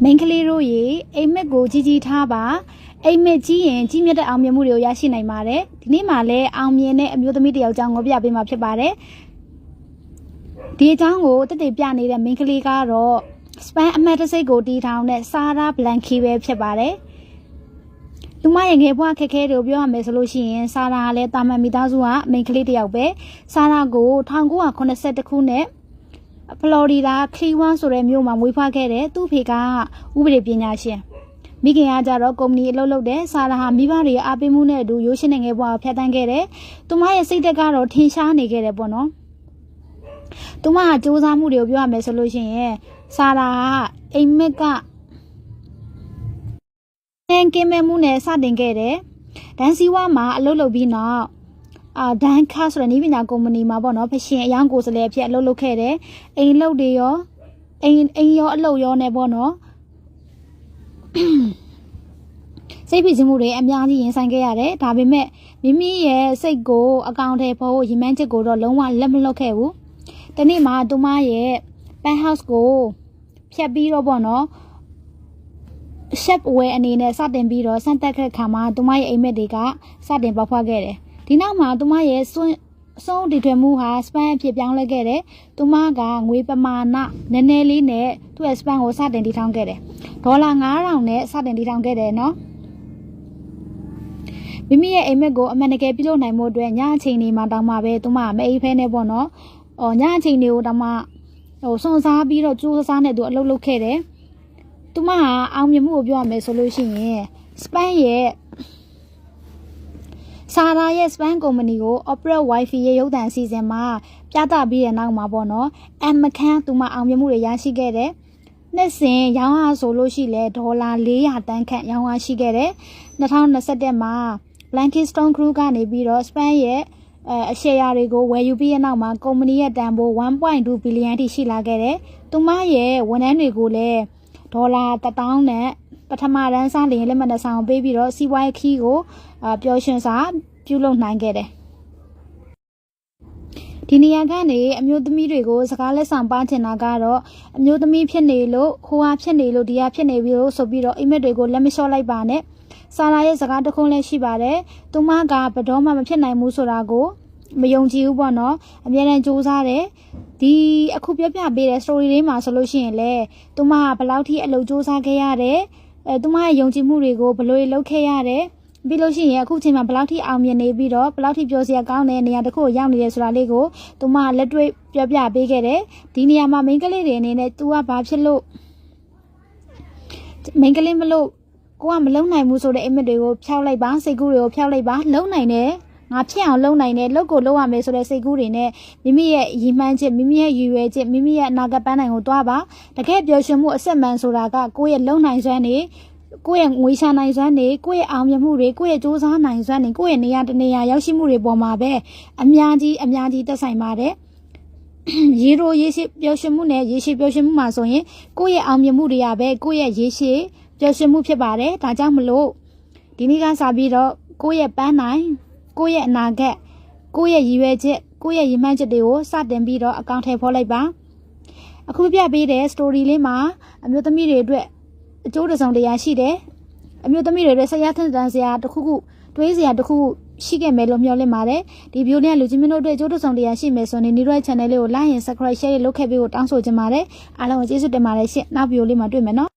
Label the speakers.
Speaker 1: မိန်းကလေးတို့ရေအိမ်မက်ကိုကြီးကြီးထားပါအိမ်မက်ကြီးရင်ကြီးမြတ်တဲ့အောင်မြင်မှုတွေကိုရရှိနိုင်ပါတယ်ဒီနေ့မှလည်းအောင်မြင်တဲ့အမျိုးသမီးတစ်ယောက်ကြောင့်ငေါပြပေးမှာဖြစ်ပါတယ်ဒီအကြောင်းကိုတက်တက်ပြနေတဲ့မိန်းကလေးကတော့စပန်အမတ်တစိတ်ကိုတီးထောင်တဲ့ဆာရာဘလန်ကီပဲဖြစ်ပါတယ်လူမရဲ့ငယ်ဘဝခက်ခဲတွေကိုပြောရမယ်ဆိုလို့ရှိရင်ဆာရာကလည်းတာမန်မိသားစုကမိန်းကလေးတစ်ယောက်ပဲဆာရာကို1982ခုနှစ်ဖလော်ရီဒါခလီဝမ်ဆိုတဲ့မြို့မှာမွေးဖွားခဲ့တယ်သူ့ဖေကဥပဒေပညာရှင်မိခင်ကကြတော့ကုမ္ပဏီအလုပ်လုပ်တယ်ဆာရာဟာမိဘတွေအားပေးမှုနဲ့အတူရိုးရှင်းတဲ့ငယ်ဘဝကိုဖြတ်သန်းခဲ့တယ်သူမရဲ့စိတ်သက်ကတော့ထင်ရှားနေခဲ့တယ်ပေါ့နော်သူမကစူးစမ်းမှုတွေကိုပြောရမယ်ဆိုလို့ရှိရင်ဆာရာကအိမ်မက်ကကင်းမဲ့မှုနဲ့စတင်ခဲ့တယ်ဒန်စီဝါမှာအလုပ်လုပ်ပြီးနောက်ဒန်ခါဆိုတဲ့နည်းပညာကုမ္ပဏီမှာပေါ့နော်ဖရှင်အယောင်ကိုယ်စားလှယ်အဖြစ်အလုပ်လုပ်ခဲ့တယ်အိမ်လုပ်တွေရောအိမ်ရောအလုပ်ရောနဲ့ပေါ့နော်စိတ်ဖိစီးမှုတွေအများကြီးရင်ဆိုင်ခဲ့ရတယ်ဒါပေမဲ့မိမိရဲ့စိတ်ကိုအကောင့်ထဲပေါ်ရည်မှန်းချက်ကိုတော့လုံးဝလက်မလွတ်ခဲ့ဘူးတနေ့မှာသူမရဲ့ပန်ဟောက်စ်ကိုဖြတ်ပြီးတော့ပေါ့နော်ရှက်ဝဲအနေနဲ့စတင်ပြီးတော့စမ်းသပ်ခဲ့ခါမှာသူမရဲ့အိမ်မက်တွေကစတင်ပေါက်ဖွားခဲ့တယ်ဒီနောက်မှာသူမရဲ့ဆုံးတည်ထွင်မှုဟာစပန်အဖြစ်ပြောင်းလဲခဲ့တယ်သူမကငွေပမာဏနည်းနည်းလေးနဲ့သူ့ရဲ့စပန်ကိုစတင်တည်ထောင်ခဲ့တယ်ဒေါ်လာ9000နဲ့စတင်တည်ထောင်ခဲ့တယ်နော်မိမိရဲ့အိမ်မက်ကိုအမှန်တကယ်ပြုလုပ်နိုင်မှုအတွက်ညအချိန်တွေမှာတောင်းမှပဲသူမမအိပ်ဖဲနဲ့ပေါ့နော်ညအချိန်တွေကိုတောင်းမှစွန့်စားပြီးတော့ကြိုးစားနဲ့သူအလုပ်လုပ်ခဲ့တယ်သူမဟာအောင်မြင်မှုကိုပြောရမယ်ဆိုလို့ရှိရင်စပန်ရဲ့ဆာရာရဲ့စပန်ကုမ္ပဏီကို Opera Wi-Fi ရဲ့ရုပ်သံအစီအစဉ်မှာပြသပြီးတဲ့နောက်မှာပေါ့နော်အမခန်းသူမအောင်မြင်မှုတွေရရှိခဲ့တယ်နှစ်စဉ်ရောင်းအားဆိုလို့ရှိလဲဒေါ်လာ400တန်းခန့်ရောင်းအားရှိခဲ့တယ်2021မှာ Blankstone Group ကနေပြီးတော့စပန်ရဲ့အရှယ်ယာတွေကိုဝယ်ယူပြီးတဲ့နောက်မှာကုမ္ပဏီရဲ့တန်ဖိုး 1.2 ဘီလီယံထိရှိလာခဲ့တယ်သူမရဲ့ဝန်ထမ်းတွေကိုလည်းဒေါ်လာ1000နဲ့ပထမတန်းစားလျင်လက်မှတ်နဲ့ဆောင်ပေးပြီးတော့စီးပွားရေးခီးကိုပျော်ရွှင်စွာပြုလုပ်နိုင်ခဲ့တယ်ဒီနေရာကနေအမျိုးသမီးတွေကိုစကားလက်ဆောင်ပါချင်တာကတော့အမျိုးသမီးဖြစ်နေလို့ဟိုဟာဖြစ်နေလို့ဒီဟာဖြစ်နေပြီလို့ဆိုပြီးတော့အိမ်မက်တွေကိုလက်မလျှော့လိုက်ပါနဲ့ဆာရာရဲ့စကားတစ်ခုလည်းရှိပါတယ်သူမကဘယ်တော့မှမဖြစ်နိုင်ဘူးဆိုတာကိုမယုံကြည်ဘူးပေါ့နော်အများနဲ့စူးစမ်းတယ်ဒီအခုပြပြပေးတဲ့ story လေးမှာဆိုလို့ရှိရင်လေသူမကဘယ်လောက်ထိအလုပ်စူးစမ်းခဲ့ရတယ်သူမရဲ့ယုံကြည်မှုတွေကိုဘယ်လိုလုပ်ခဲ့ရတယ်ပြီးလို့ရှိရင်အခုချိန်မှာဘယ်လောက်ထိအောင်မြင်နေပြီးတော့ဘယ်လောက်ထိပြောစရာကောင်းတဲ့နေရာတစ်ခုကိုရောက်နေတယ်ဆိုတာလေးကိုသူမလက်တွေ့ပြပြပေးခဲ့တယ်ဒီနေရာမှာမိန်းကလေးတွေအနေနဲ့ तू ကဘာဖြစ်လို့မိန်းကလေးမလို့ကိုကမလုံနိုင်ဘူးဆိုတဲ့အိမ်မက်တွေကိုဖျောက်လိုက်ပါစိတ်ကူးတွေကိုဖျောက်လိုက်ပါလုံနိုင်တယ်ငါဖြစ်အောင်လုံနိုင်တယ်လုပ်ကိုလုပ်ရမယ်ဆိုတဲ့စိတ်ကူးတွေနဲ့မိမိရဲ့ရည်မှန်းချက်မိမိရဲ့ရည်ရွယ်ချက်မိမိရဲ့အနာဂတ်ပန်းနိုင်ကိုတွားပါတကယ်ပျော်ရွှင်မှုအစစ်မှန်ဆိုတာကကိုယ့်ရဲ့လုံနိုင်စွမ်းတွေကိုယ့်ရဲ့ငွေရှာနိုင်စွမ်းတွေကိုယ့်ရဲ့အောင်မြင်မှုတွေကိုယ့်ရဲ့စူးစမ်းနိုင်စွမ်းတွေကိုယ့်ရဲ့နေရာတနေရာရောက်ရှိမှုတွေပေါ်မှာပဲအများကြီးသက်ဆိုင်ပါတယ်ရေရှည်ပျော်ရွှင်မှုနဲ့ရေရှည်ပျော်ရွှင်မှုမှာဆိုရင်ကိုယ့်ရဲ့အောင်မြင်မှုတွေကပဲကိုယ့်ရဲ့ရေရှည်ပျော်ရွှင်မှုဖြစ်ပါတယ်ဒါကြောင့်မလို့ဒီနေ့ကစပြီးတော့ကိုယ့်ရဲ့ပန်းနိုင်ကိုယ့်ရဲ့အနာဂတ်ကိုယ့်ရဲ့ရည်ရွယ်ချက်ကိုယ့်ရဲ့ရည်မှန်းချက်တွေကိုစတင်ပြီးတော့အကောင့်ထဲဖော်လိုက်ပါအခုပြပေးတဲ့ story လေးမှာအမျိုးသမီးတွေအတွက်အကျိုးတစုံတရာရှိတယ်အမျိုးသမီးတွေအတွက်ဆရာထန်တန်ဆရာတစ်ခုတွေးစရာတစ်ခုရှိခဲ့မယ်လို့မျှော်လင့်ပါတယ်ဒီဗီဒီယိုလေးကလူကြီးမင်းတို့အတွက်အကျိုးတစုံတရာရှိမယ်ဆိုရင်ဒီ channel လေးကို like and subscribe share လုပ်ခဲ့ပေးဖို့တောင်းဆိုချင်ပါတယ်အားလုံးကိုကျေးဇူးတင်ပါတယ်ရှင့်နောက်ဗီဒီယိုလေးမှာတွေ့မယ်နော်